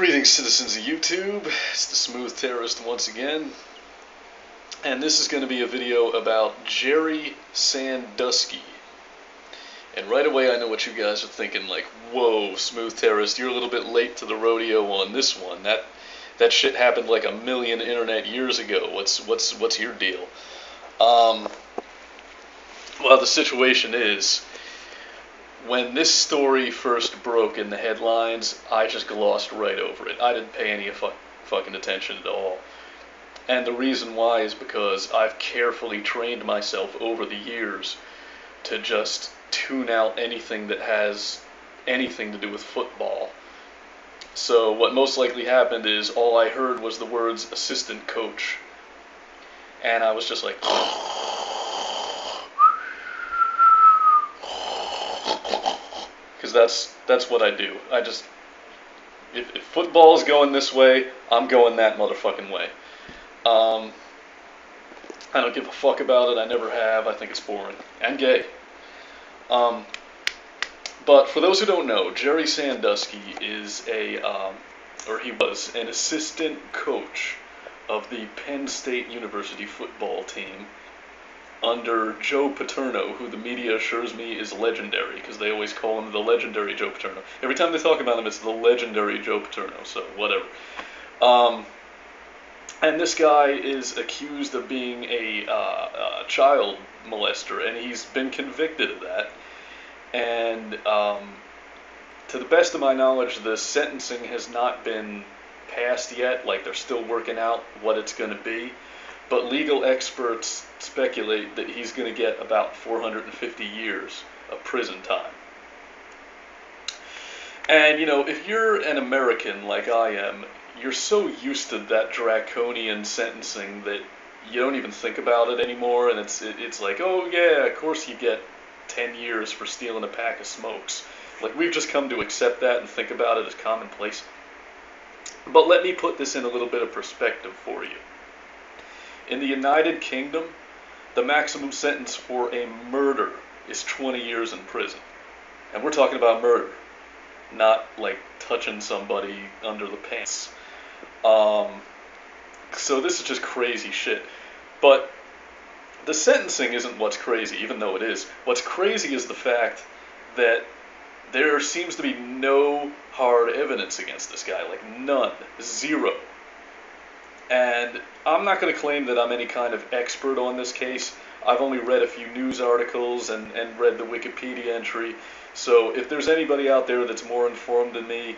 Greetings, citizens of YouTube. It's the Smooth Terrorist once again, and this is going to be a video about Jerry Sandusky. And right away I know what you guys are thinking, like, whoa, Smooth Terrorist, you're a little bit late to the rodeo on this one. That shit happened like a million internet years ago. What's your deal? Well, the situation is, when this story first broke in the headlines, I just glossed right over it. I didn't pay any fucking attention at all. And the reason why is because I've carefully trained myself over the years to just tune out anything that has anything to do with football. So what most likely happened is all I heard was the words assistant coach. And I was just like... Because that's what I do. If football is going this way, I'm going that motherfucking way. I don't give a fuck about it. I never have. I think it's boring and gay. But for those who don't know, Jerry Sandusky is he was an assistant coach of the Penn State University football team under Joe Paterno, who the media assures me is legendary, because they always call him the legendary Joe Paterno. Every time they talk about him, it's the legendary Joe Paterno, so whatever. And this guy is accused of being a child molester, and he's been convicted of that. And to the best of my knowledge, the sentencing has not been passed yet. Like, they're still working out what it's going to be. But legal experts speculate that he's going to get about 450 years of prison time. And, you know, if you're an American like I am, you're so used to that draconian sentencing that you don't even think about it anymore, and it's like, oh yeah, of course you get 10 years for stealing a pack of smokes. Like, we've just come to accept that and think about it as commonplace. But let me put this in a little bit of perspective for you. In the United Kingdom, the maximum sentence for a murder is 20 years in prison. And we're talking about murder, not like touching somebody under the pants. So this is just crazy shit. But the sentencing isn't what's crazy, even though it is. What's crazy is the fact that there seems to be no hard evidence against this guy. Like, none. Zero. And I'm not going to claim that I'm any kind of expert on this case. I've only read a few news articles and read the Wikipedia entry. So if there's anybody out there that's more informed than me,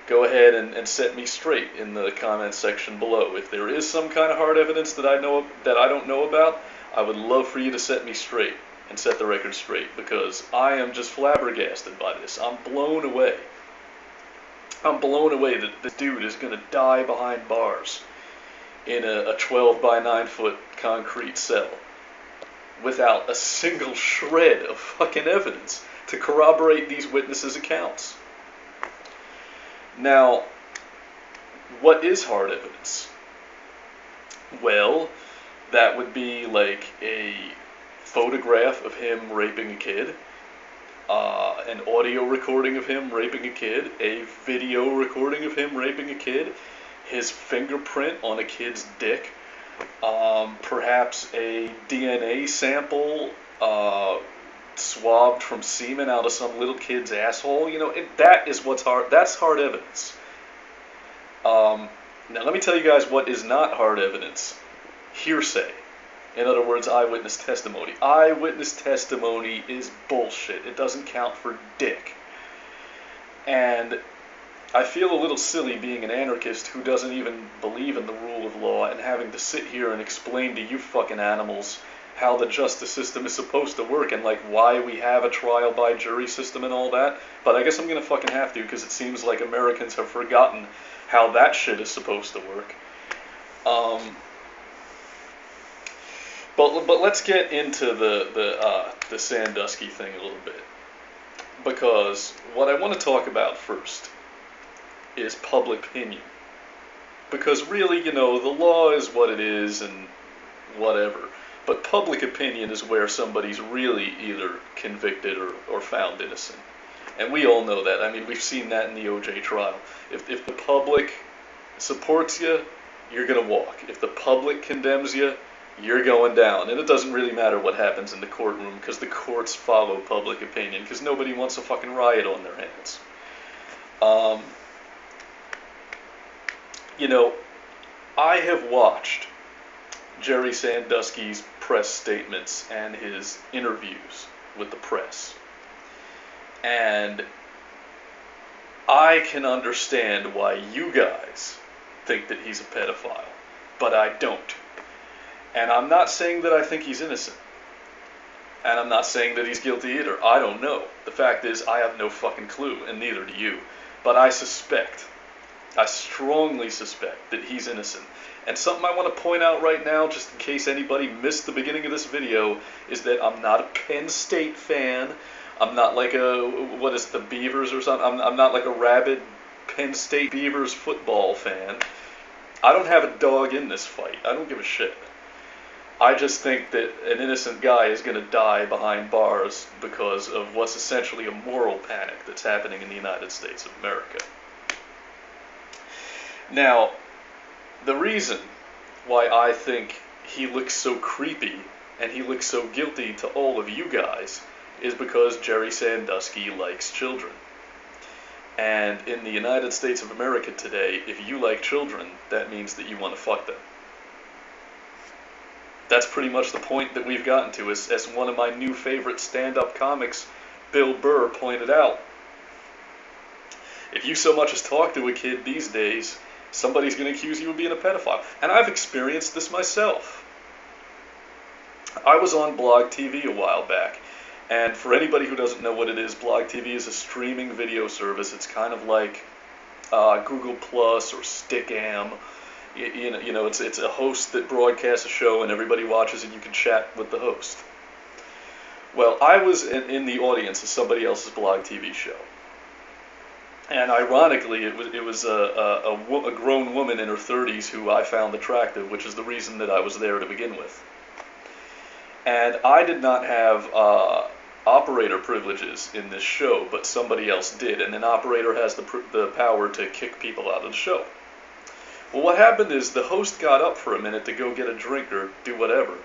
go ahead and set me straight in the comments section below. If there is some kind of hard evidence that I don't know about, I would love for you to set me straight and set the record straight, because I am just flabbergasted by this. I'm blown away. I'm blown away that this dude is going to die behind bars in a 12 by 9 foot concrete cell without a single shred of fucking evidence to corroborate these witnesses' accounts. Now, what is hard evidence? Well, that would be like a photograph of him raping a kid, an audio recording of him raping a kid, a video recording of him raping a kid, his fingerprint on a kid's dick, perhaps a DNA sample swabbed from semen out of some little kid's asshole. You know, that is what's hard. That's hard evidence. Now let me tell you guys what is not hard evidence. Hearsay. In other words, eyewitness testimony. Eyewitness testimony is bullshit. It doesn't count for dick. And I feel a little silly being an anarchist who doesn't even believe in the rule of law and having to sit here and explain to you fucking animals how the justice system is supposed to work and like why we have a trial by jury system and all that. But I guess I'm gonna fucking have to, because it seems like Americans have forgotten how that shit is supposed to work. But let's get into the Sandusky thing a little bit, because what I want to talk about first is public opinion. Because really, you know, the law is what it is and whatever. But public opinion is where somebody's really either convicted or found innocent. And we all know that. I mean, we've seen that in the OJ trial. If the public supports you, you're going to walk. If the public condemns you, you're going down. And it doesn't really matter what happens in the courtroom, because the courts follow public opinion, because nobody wants a fucking riot on their hands. You know, I have watched Jerry Sandusky's press statements and his interviews with the press. And I can understand why you guys think that he's a pedophile, but I don't. And I'm not saying that I think he's innocent. And I'm not saying that he's guilty either. I don't know. The fact is, I have no fucking clue, and neither do you. But I strongly suspect that he's innocent. And something I want to point out right now, just in case anybody missed the beginning of this video, is that I'm not a Penn State fan. I'm not like the Beavers or something. I'm not like a rabid Penn State Beavers football fan. I don't have a dog in this fight. I don't give a shit. I just think that an innocent guy is going to die behind bars because of what's essentially a moral panic that's happening in the United States of America. Now, the reason why I think he looks so creepy and he looks so guilty to all of you guys is because Jerry Sandusky likes children. And in the United States of America today, if you like children, that means that you want to fuck them. That's pretty much the point that we've gotten to, as one of my new favorite stand-up comics, Bill Burr, pointed out. If you so much as talk to a kid these days, somebody's going to accuse you of being a pedophile. And I've experienced this myself. I was on Blog TV a while back, and for anybody who doesn't know what it is, Blog TV is a streaming video service. It's kind of like Google Plus or Stickam. You know, it's a host that broadcasts a show and everybody watches and you can chat with the host. Well, I was in the audience of somebody else's Blog TV show. And ironically, it was a grown woman in her 30s who I found attractive, which is the reason that I was there to begin with. And I did not have operator privileges in this show, but somebody else did. And an operator has the power to kick people out of the show. Well, what happened is the host got up for a minute to go get a drink or do whatever.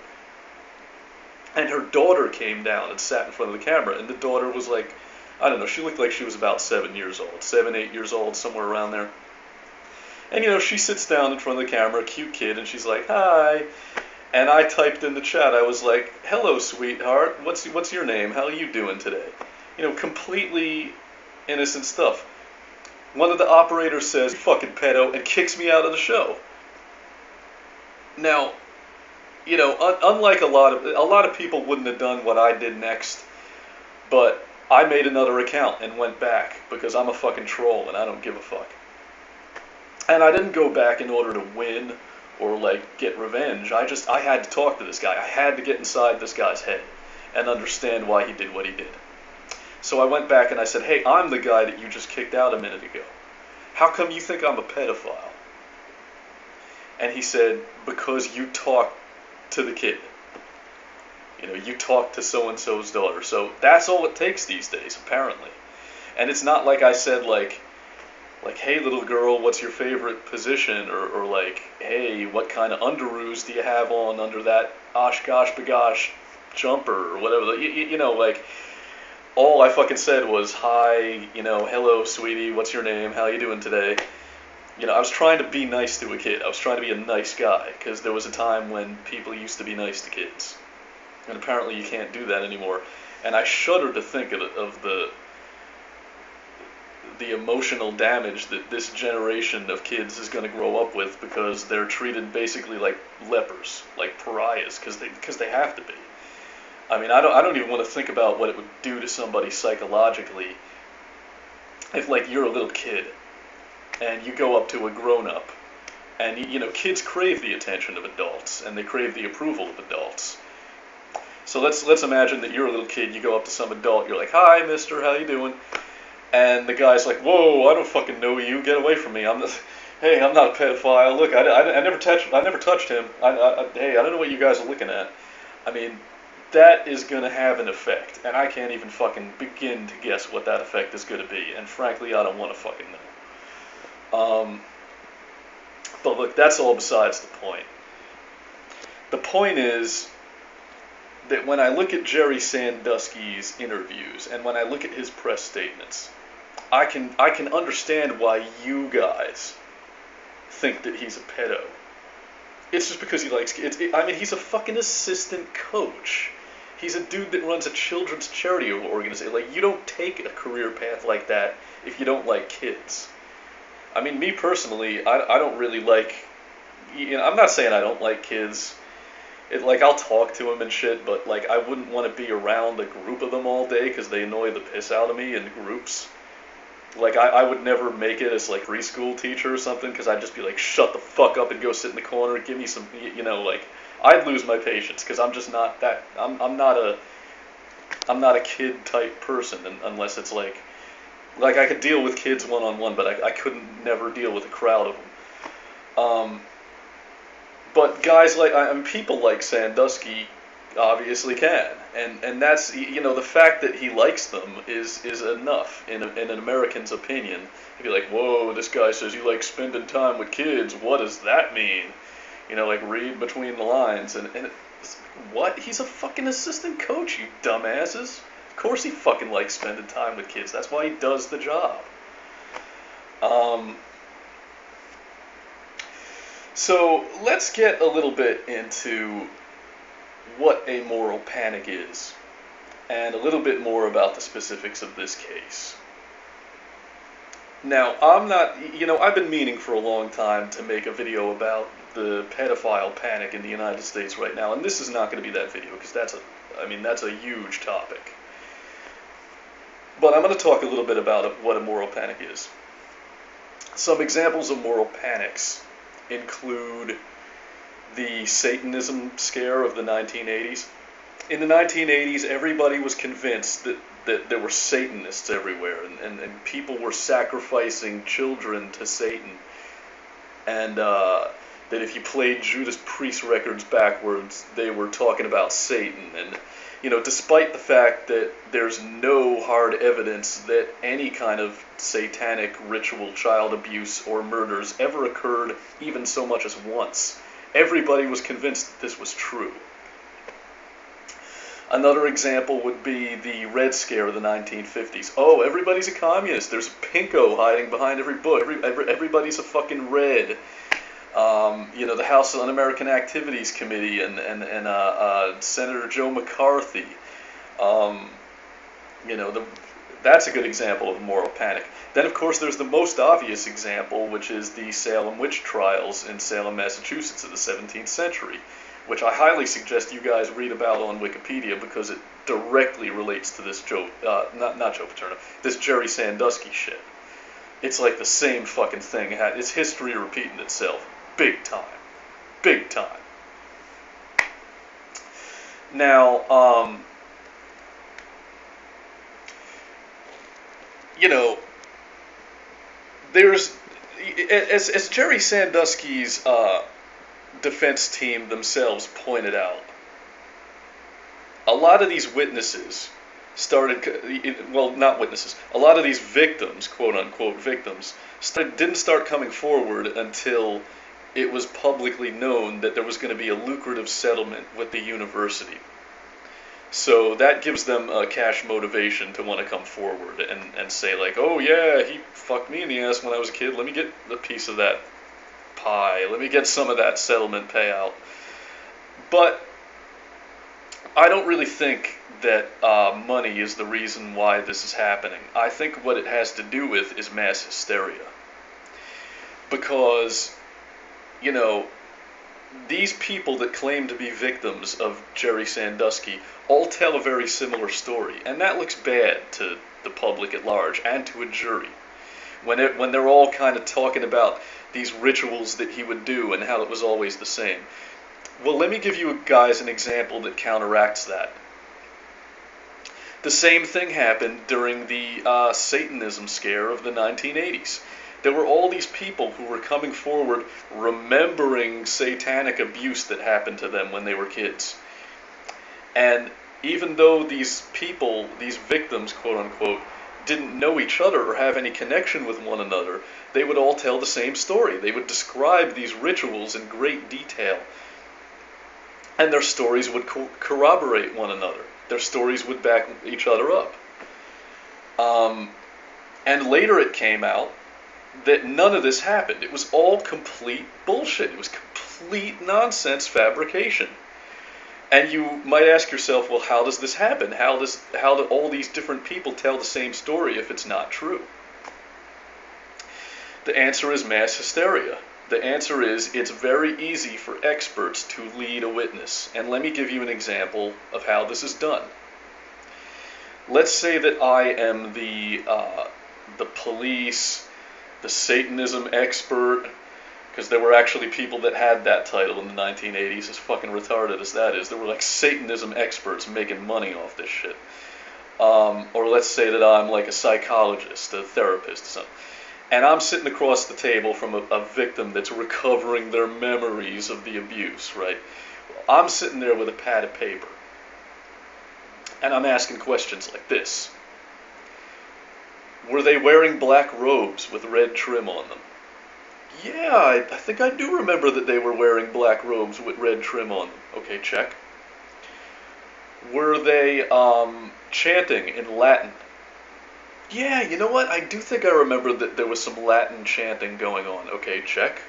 And her daughter came down and sat in front of the camera. And the daughter was like, I don't know, she looked like she was about 7 years old. 7, 8 years old, somewhere around there. And, you know, she sits down in front of the camera, cute kid, and she's like, hi. And I typed in the chat, I was like, hello, sweetheart, what's your name? How are you doing today? You know, completely innocent stuff. One of the operators says, you fucking pedo, and kicks me out of the show. Now, you know, unlike a lot of people wouldn't have done what I did next, but I made another account and went back because I'm a fucking troll and I don't give a fuck. And I didn't go back in order to win or like get revenge. I had to talk to this guy. I had to get inside this guy's head and understand why he did what he did. So I went back and I said, hey, I'm the guy that you just kicked out a minute ago. How come you think I'm a pedophile? And he said, because you talked to the kid. You know, you talked to so-and-so's daughter. So that's all it takes these days, apparently. And it's not like I said, like, hey, little girl, what's your favorite position? Or like, hey, what kind of underoos do you have on under that oshkosh bagosh jumper? Or whatever. You know, like, all I fucking said was, hi, you know, hello, sweetie, what's your name? How you doing today? You know, I was trying to be nice to a kid. I was trying to be a nice guy, because there was a time when people used to be nice to kids. And apparently you can't do that anymore. And I shudder to think of the emotional damage that this generation of kids is going to grow up with, because they're treated basically like lepers, like pariahs, because they have to be. I mean, I don't even want to think about what it would do to somebody psychologically if, like, you're a little kid and you go up to a grown-up, and you know, kids crave the attention of adults and they crave the approval of adults. So let's imagine that you're a little kid, you go up to some adult, you're like, hi, mister, how you doing? And the guy's like, whoa, I don't fucking know you, get away from me. Hey, I'm not a pedophile. Look, I never touched him. Hey, I don't know what you guys are looking at. I mean, that is going to have an effect, and I can't even fucking begin to guess what that effect is going to be, and frankly, I don't want to fucking know. But look, that's all besides the point. The point is that when I look at Jerry Sandusky's interviews, and when I look at his press statements, I can understand why you guys think that he's a pedo. It's just because he likes kids. I mean, he's a fucking assistant coach. He's a dude that runs a children's charity organization. Like, you don't take a career path like that if you don't like kids. I mean, me personally, I don't really like, you know, I'm not saying I don't like kids. Like, I'll talk to them and shit, but, like, I wouldn't want to be around a group of them all day because they annoy the piss out of me in groups. Like, I would never make it as, like, preschool teacher or something because I'd just be like, shut the fuck up and go sit in the corner, give me some, you know, like, I'd lose my patience because I'm just not that, I'm not a kid type person unless it's like I could deal with kids one-on-one, but I couldn't never deal with a crowd of them. But guys like, I mean, people like Sandusky obviously can, and that's, you know, the fact that he likes them is enough in an American's opinion to be like, whoa, this guy says he likes spending time with kids, what does that mean? You know, like, read between the lines, and what? He's a fucking assistant coach, you dumbasses. Of course he fucking likes spending time with kids, that's why he does the job. So, let's get a little bit into what a moral panic is, and a little bit more about the specifics of this case. Now, I'm not, you know, I've been meaning for a long time to make a video about the pedophile panic in the United States right now, and this is not going to be that video, because that's a huge topic. But I'm going to talk a little bit about what a moral panic is. Some examples of moral panics include the Satanism scare of the 1980s. In the 1980s, everybody was convinced that there were Satanists everywhere, and people were sacrificing children to Satan, and that if you played Judas Priest records backwards, they were talking about Satan. And, you know, despite the fact that there's no hard evidence that any kind of satanic ritual, child abuse, or murders ever occurred even so much as once, everybody was convinced that this was true. Another example would be the Red Scare of the 1950s. Oh, everybody's a communist. There's a pinko hiding behind every book. Everybody's a fucking red. You know, the House Un-American Activities Committee and Senator Joe McCarthy. You know, that's a good example of moral panic. Then, of course, there's the most obvious example, which is the Salem witch trials in Salem, Massachusetts of the 17th century, which I highly suggest you guys read about on Wikipedia because it directly relates to this not Joe Paterno, this Jerry Sandusky shit. It's like the same fucking thing. It's history repeating itself. Big time. Big time. Now, you know, there's, as Jerry Sandusky's defense team themselves pointed out, a lot of these witnesses not witnesses, a lot of these victims, quote-unquote victims, didn't start coming forward until it was publicly known that there was going to be a lucrative settlement with the university. So that gives them a cash motivation to want to come forward and say, like, oh yeah, he fucked me in the ass when I was a kid, let me get a piece of that pie, let me get some of that settlement payout. But I don't really think that money is the reason why this is happening. I think what it has to do with is mass hysteria. Because, you know, these people that claim to be victims of Jerry Sandusky all tell a very similar story, and that looks bad to the public at large and to a jury. When they're all kind of talking about these rituals that he would do and how it was always the same. Well, let me give you guys an example that counteracts that. The same thing happened during the Satanism scare of the 1980s. There were all these people who were coming forward remembering satanic abuse that happened to them when they were kids. And even though these people, these victims, quote unquote, didn't know each other or have any connection with one another, they would all tell the same story. They would describe these rituals in great detail. And their stories would corroborate one another. Their stories would back each other up. And later it came out that none of this happened. It was all complete bullshit. It was complete nonsense fabrication. And you might ask yourself, well, how does this happen? How do all these different people tell the same story if it's not true? The answer is mass hysteria. The answer is it's very easy for experts to lead a witness. And let me give you an example of how this is done. Let's say that I am the police, the Satanism expert, because there were actually people that had that title in the 1980s, as fucking retarded as that is. There were like Satanism experts making money off this shit. Or let's say that I'm like a psychologist, a therapist or something. And I'm sitting across the table from a victim that's recovering their memories of the abuse, right? I'm sitting there with a pad of paper. And I'm asking questions like this. Were they wearing black robes with red trim on them? Yeah, I think I do remember that they were wearing black robes with red trim on them. Okay, check. Were they chanting in Latin? Yeah, you know what? I do think I remember that there was some Latin chanting going on. Okay, check.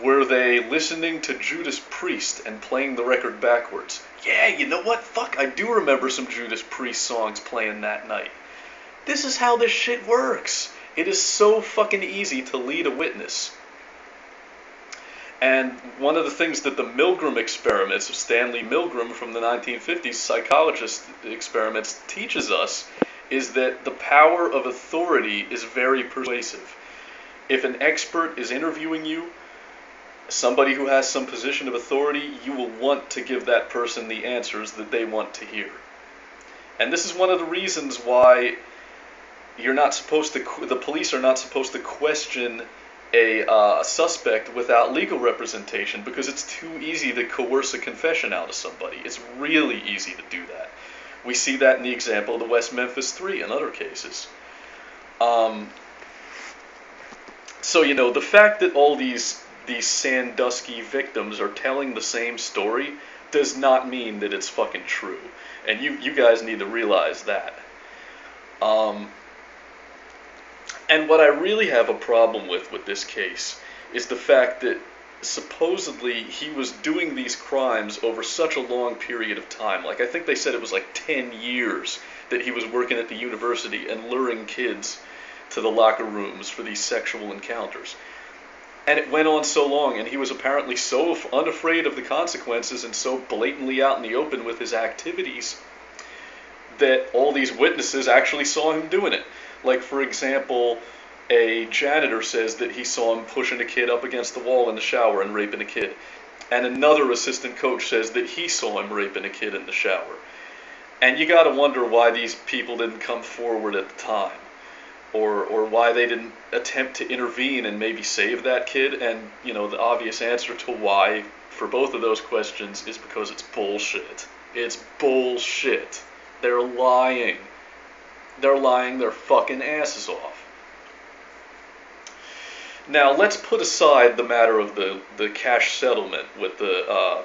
Were they listening to Judas Priest and playing the record backwards? Yeah, you know what? Fuck, I do remember some Judas Priest songs playing that night. This is how this shit works. It is so fucking easy to lead a witness. And one of the things that the Milgram experiments of Stanley Milgram from the 1950s, psychologist experiments, teaches us is that the power of authority is very persuasive. If an expert is interviewing you, somebody who has some position of authority, you will want to give that person the answers that they want to hear. And this is one of the reasons why the police are not supposed to question a suspect without legal representation, because it's too easy to coerce a confession out of somebody. It's really easy to do that. We see that in the example of the West Memphis 3 and other cases. So, you know, the fact that all these sandusky victims are telling the same story does not mean that it's fucking true. And you guys need to realize that. And what I really have a problem with this case is the fact that supposedly he was doing these crimes over such a long period of time. Like, I think they said it was like 10 years that he was working at the university and luring kids to the locker rooms for these sexual encounters. And it went on so long, and he was apparently so unafraid of the consequences and so blatantly out in the open with his activities that all these witnesses actually saw him doing it. Like, for example, a janitor says that he saw him pushing a kid up against the wall in the shower and raping a kid. And another assistant coach says that he saw him raping a kid in the shower. And you gotta wonder why these people didn't come forward at the time. Or why they didn't attempt to intervene and maybe save that kid. And, you know, the obvious answer to why for both of those questions is because it's bullshit. It's bullshit. They're lying. They're lying their fucking asses off. Now, let's put aside the matter of the cash settlement with the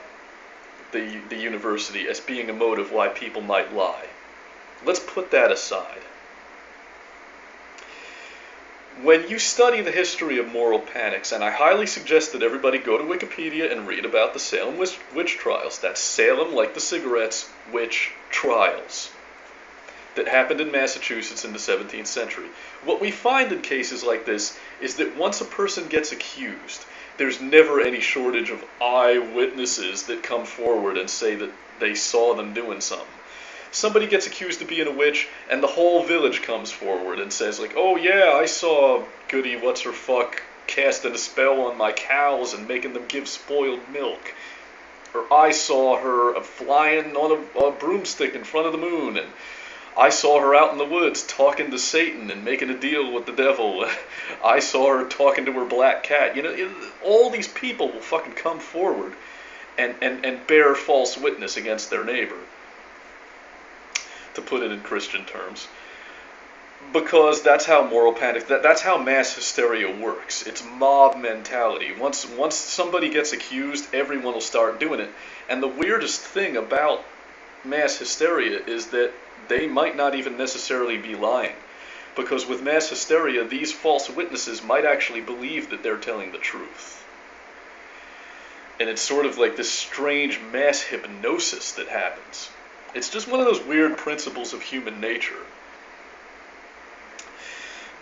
university as being a motive why people might lie. Let's put that aside. When you study the history of moral panics, and I highly suggest that everybody go to Wikipedia and read about the Salem witch trials. That's Salem, like the cigarettes, witch trials that happened in Massachusetts in the 17th century. What we find in cases like this is that once a person gets accused, there's never any shortage of eyewitnesses that come forward and say that they saw them doing something. Somebody gets accused of being a witch, and the whole village comes forward and says, like, oh yeah, I saw Goody What's-Her-Fuck casting a spell on my cows and making them give spoiled milk. Or I saw her flying on a broomstick in front of the moon, and I saw her out in the woods talking to Satan and making a deal with the devil. I saw her talking to her black cat. You know, all these people will fucking come forward and bear false witness against their neighbor, to put it in Christian terms. Because that's how moral panic, that's how mass hysteria works. It's mob mentality. Once somebody gets accused, everyone will start doing it. And the weirdest thing about mass hysteria is that they might not even necessarily be lying. Because with mass hysteria, these false witnesses might actually believe that they're telling the truth. And it's sort of like this strange mass hypnosis that happens. It's just one of those weird principles of human nature.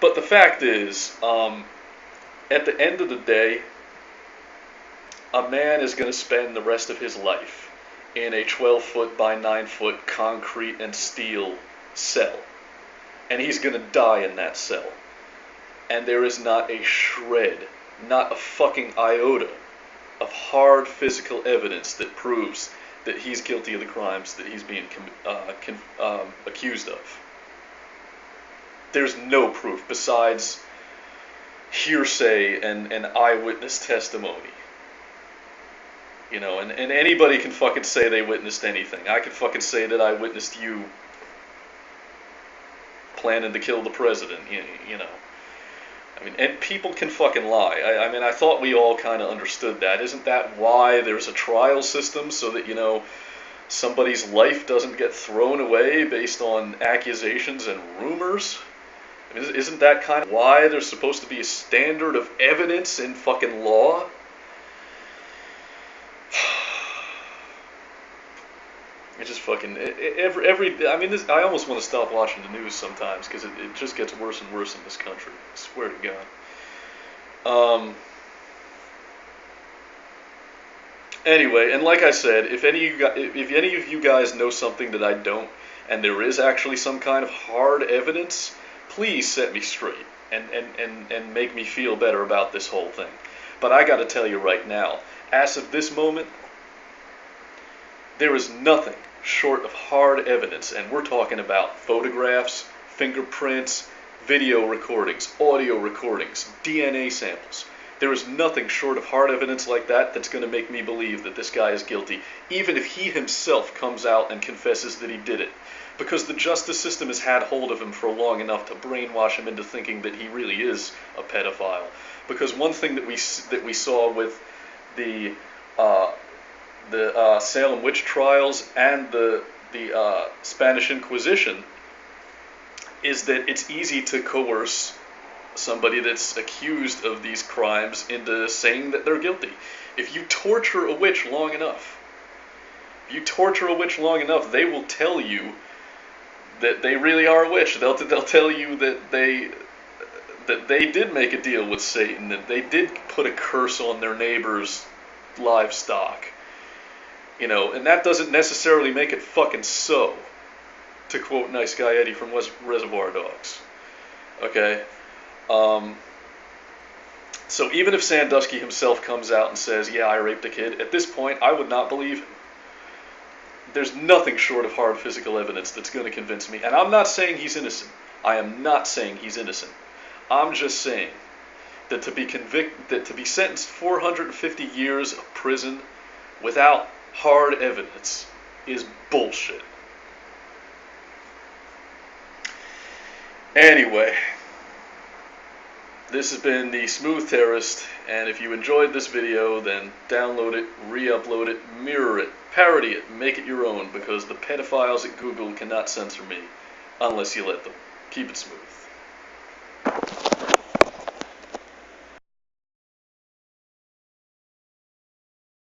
But the fact is, at the end of the day, a man is going to spend the rest of his life in a 12-foot by 9-foot concrete and steel cell. And he's going to die in that cell. And there is not a shred, not a fucking iota of hard physical evidence that proves that he's guilty of the crimes that he's being accused of. There's no proof besides hearsay and eyewitness testimony. You know, and anybody can fucking say they witnessed anything. I can fucking say that I witnessed you planning to kill the president, you know. I mean, and people can fucking lie. I mean, I thought we all kind of understood that. Isn't that why there's a trial system, so that, you know, somebody's life doesn't get thrown away based on accusations and rumors? I mean, isn't that kind of why there's supposed to be a standard of evidence in fucking law? It just fucking, I mean, I almost want to stop watching the news sometimes, because it just gets worse and worse in this country. I swear to God. Anyway, and like I said, if any of you guys know something that I don't, and there is actually some kind of hard evidence, please set me straight and make me feel better about this whole thing. But I gotta tell you right now, as of this moment, there is nothing short of hard evidence, and we're talking about photographs, fingerprints, video recordings, audio recordings, DNA samples. There is nothing short of hard evidence like that that's going to make me believe that this guy is guilty, even if he himself comes out and confesses that he did it. Because the justice system has had hold of him for long enough to brainwash him into thinking that he really is a pedophile. Because one thing that we saw with the Salem witch trials and the Spanish Inquisition is that it's easy to coerce somebody that's accused of these crimes into saying that they're guilty. If you torture a witch long enough, they will tell you that they really are a witch. They'll tell you that they did make a deal with Satan, that they did put a curse on their neighbor's livestock. You know, and that doesn't necessarily make it fucking so, to quote Nice Guy Eddie from Reservoir Dogs. Okay? So even if Sandusky himself comes out and says, yeah, I raped a kid, at this point, I would not believe him. There's nothing short of hard physical evidence that's going to convince me. And I'm not saying he's innocent. I am not saying he's innocent. I'm just saying that to be sentenced 450 years of prison without hard evidence is bullshit. Anyway, this has been the Smooth Terrorist, and if you enjoyed this video, then download it, re-upload it, mirror it, parody it, make it your own, because the pedophiles at Google cannot censor me unless you let them. Keep it smooth.